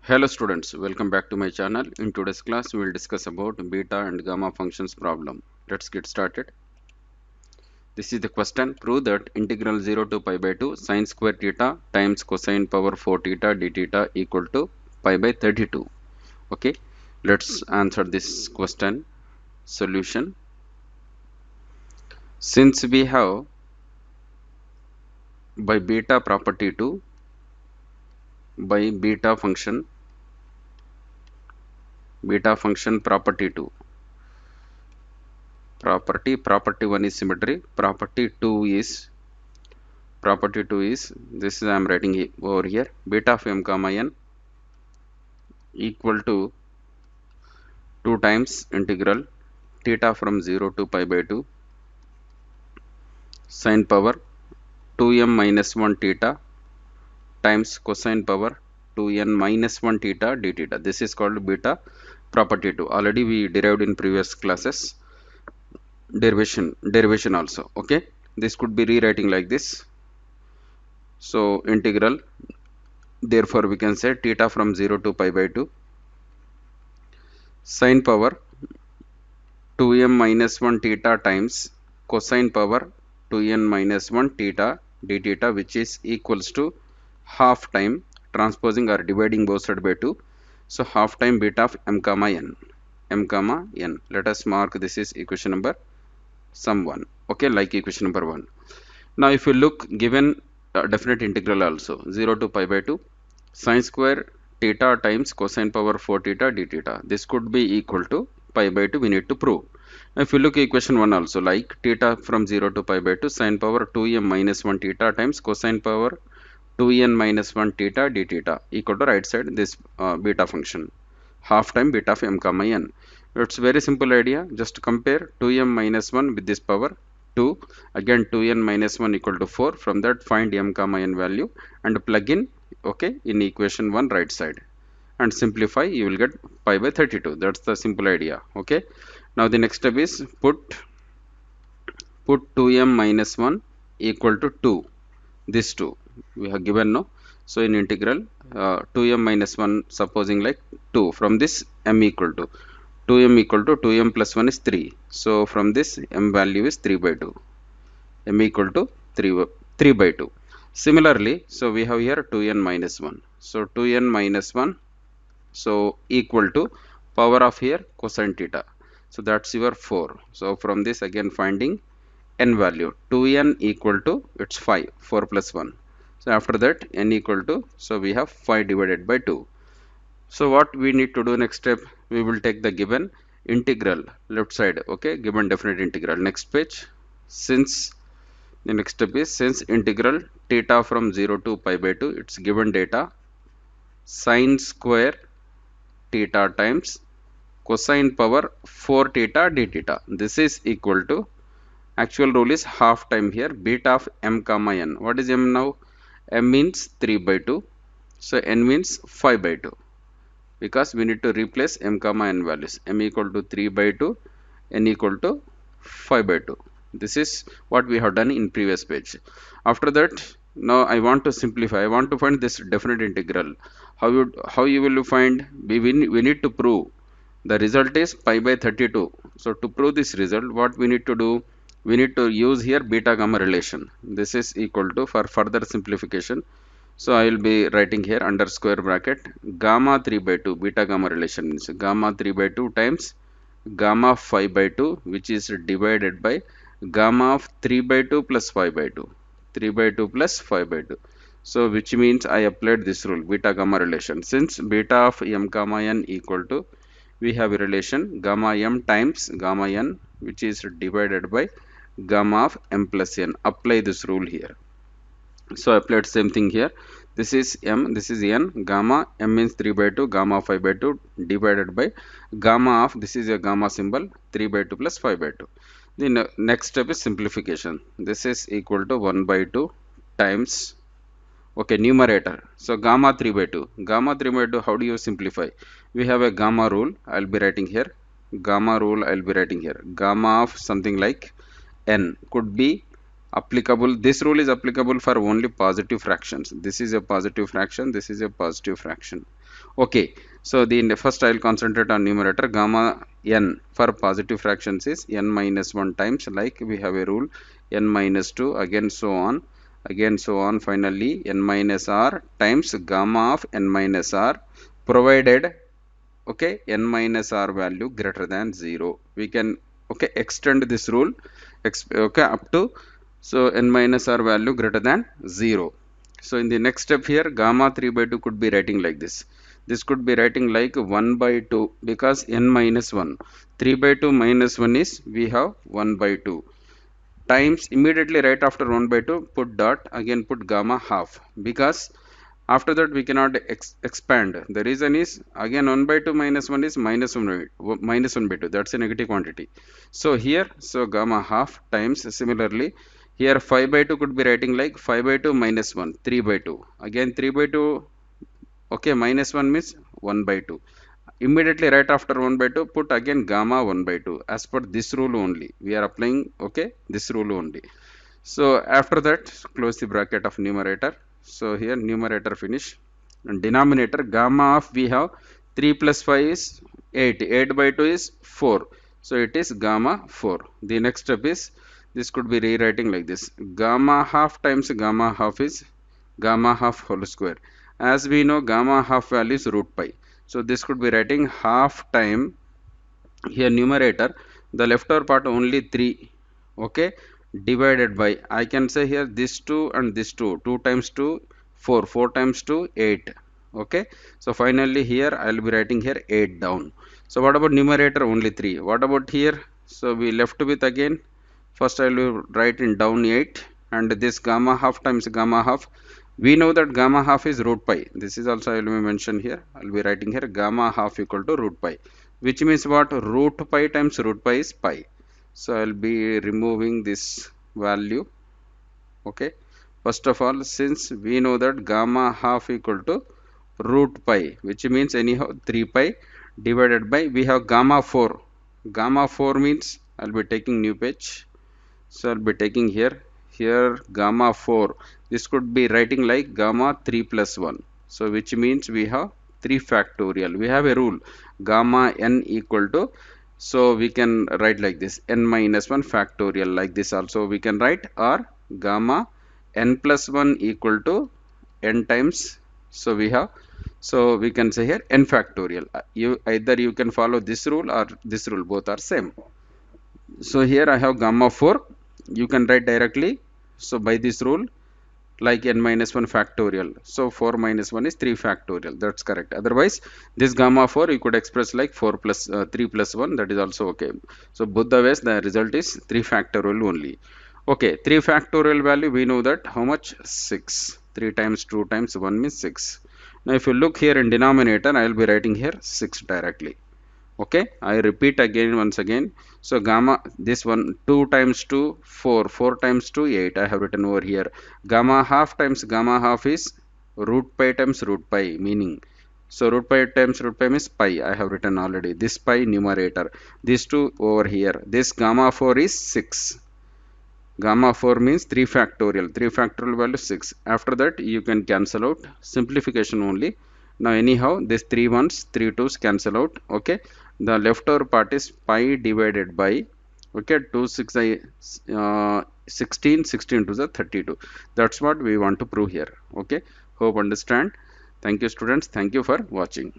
Hello students, welcome back to my channel. In today's class, we will discuss about beta and gamma functions problem. Let's get started. This is the question. Prove that integral 0 to pi by 2 sine square theta times cosine power 4 theta d theta equal to pi by 32. Okay, let's answer this question. Solution. Since we have by beta property 2 by beta function property 2. Property 1 is symmetry, property 2 is this is I am writing over here, beta of m comma n equal to 2 times integral theta from 0 to pi by 2 sine power 2m minus 1 theta times cosine power 2n minus 1 theta d theta. This is called beta property 2. Already we derived in previous classes. Derivation also. Okay, this could be rewriting like this. So integral, therefore we can say theta from 0 to pi by 2 sine power 2m minus 1 theta times cosine power 2n minus 1 theta d theta, which is equals to half time transposing or dividing both sides by 2. So half time beta of m comma n. Let us mark this is equation number sum 1. Okay, like equation number 1. Now if you look, given definite integral also 0 to pi by 2 sine square theta times cosine power 4 theta d theta, this could be equal to pi by 2. We need to prove. If you look at equation 1 also, like theta from 0 to pi by 2 sine power 2m minus 1 theta times cosine power 2n minus 1 theta d theta equal to right side this beta function half time beta of m comma n. It's very simple idea. Just compare 2m minus 1 with this power 2, again 2n minus 1 equal to 4. From that find m comma n value and plug in, okay, in equation 1 right side and simplify. You will get pi by 32. That's the simple idea. Okay, now the next step is put 2m minus 1 equal to 2. This 2 we have given, no? So in integral 2m minus 1, supposing like 2, from this m equal to 2m equal to 2m plus 1 is 3. So from this m value is 3 by 2. M equal to 3 by 2. Similarly, so we have here 2n minus 1. So 2n minus 1, so equal to power of here cosine theta. So that's your 4. So from this again finding n value, 2n equal to, it's 5, 4 plus 1. So after that n equal to, so we have 5 divided by 2. So what we need to do next step, we will take the given integral left side. Okay, given definite integral. Next page. Since the next step is, since integral theta from 0 to pi by 2, it's given data sine square theta times cosine power 4 theta d theta. This is equal to, actual rule is half time here, beta of m comma n. What is m now? M means 3 by 2. So n means 5 by 2. Because we need to replace m comma n values. M equal to 3 by 2, n equal to 5 by 2. This is what we have done in previous page. After that, now I want to simplify. I want to find this definite integral. How you will find? We need to prove the result is pi by 32. So to prove this result, what we need to do? We need to use here beta gamma relation. This is equal to, for further simplification, so I will be writing here under square bracket gamma 3 by 2. Beta gamma relation means gamma 3 by 2 times gamma 5 by 2, which is divided by gamma of 3 by 2 plus 5 by 2. 3 by 2 plus 5 by 2. So which means I applied this rule, beta gamma relation. Since beta of m comma n equal to, we have a relation gamma m times gamma n, which is divided by gamma of m plus n. Apply this rule here. So I applied same thing here. This is m, this is n. Gamma m means 3 by 2, gamma 5 by 2 divided by gamma of, this is a gamma symbol, 3 by 2 plus 5 by 2. The next step is simplification. This is equal to 1 by 2 times, okay, numerator. So gamma 3 by 2. Gamma 3 by 2, how do you simplify? We have a gamma rule. I'll be writing here. Gamma rule I'll be writing here. Gamma of something like n could be applicable. This rule is applicable for only positive fractions. This is a positive fraction. This is a positive fraction. Okay, so the first I'll concentrate on numerator. Gamma n for positive fractions is n minus 1 times, like we have a rule, n minus 2, again so on, again so on, finally n minus r times gamma of n minus r, provided, okay, n minus r value greater than 0. We can, okay, extend this rule, okay, up to, so n minus r value greater than 0. So in the next step here, gamma 3 by 2 could be writing like this. This could be writing like 1 by 2, because n minus 1, 3 by 2 minus 1 is, we have 1 by 2, times, immediately right after 1 by 2 put dot, again put gamma half, because after that we cannot expand. The reason is, again 1 by 2 minus 1 is minus 1 by, minus 1 by 2, that's a negative quantity. So here, so gamma half times, similarly here 5 by 2 could be writing like 5 by 2 minus 1, 3 by 2, again 3 by 2, okay, minus 1 means 1 by 2. Immediately right after 1 by 2 put again gamma 1 by 2, as per this rule only we are applying, okay, this rule only. So after that, close the bracket of numerator. So here numerator finish, and denominator gamma of, we have 3 plus 5 is 8, 8 by 2 is 4, so it is gamma 4. The next step is, this could be rewriting like this, gamma half times gamma half is gamma half whole square. As we know, gamma half value is root pi, so this could be writing half time, here numerator, the leftover part only 3, okay, divided by, I can say here this 2 and this 2, 2 times 2 4, 4 times 2 8, okay. So finally here I will be writing here 8 down. So what about numerator? Only 3. What about here? So we left with, again first I will write in down 8, and this gamma half times gamma half, we know that gamma half is root pi. This is also I will be mention here, I will be writing here gamma half equal to root pi, which means what, root pi times root pi is pi. So I will be removing this value, okay. First of all, since we know that gamma half equal to root pi, which means anyhow 3 pi, divided by, we have gamma 4. Gamma 4 means, I'll be taking new page, so I'll be taking here, here gamma 4, this could be writing like gamma 3 plus 1, so which means we have 3 factorial. We have a rule, gamma n equal to, so we can write like this, n minus 1 factorial, like this also we can write, or gamma n plus 1 equal to n times, so we have, so we can say here n factorial. You either you can follow this rule or this rule, both are same. So here I have gamma 4, you can write directly, so by this rule, like n minus 1 factorial, so 4 minus 1 is 3 factorial, that's correct. Otherwise this gamma 4 you could express like 4 plus 3 plus 1, that is also okay. So both the ways the result is 3 factorial only. Okay, 3 factorial value, we know that how much, 6, 3 times 2 times 1 means 6. Now if you look here in denominator, I will be writing here 6 directly. Okay, I repeat again, once again, so gamma, this one 2 times 2 4, 4 times 2 8, I have written over here. Gamma half times gamma half is root pi times root pi, meaning, so root pi times root pi means pi, I have written already, this pi numerator, these two over here, this gamma 4 is 6. Gamma 4 means 3 factorial, 3 factorial value 6. After that you can cancel out, simplification only. Now anyhow this 3 ones 3 twos cancel out, okay. The leftover part is pi divided by, okay, 2 6 16, 16 to the 32. That's what we want to prove here, okay. Hope understand. Thank you students, thank you for watching.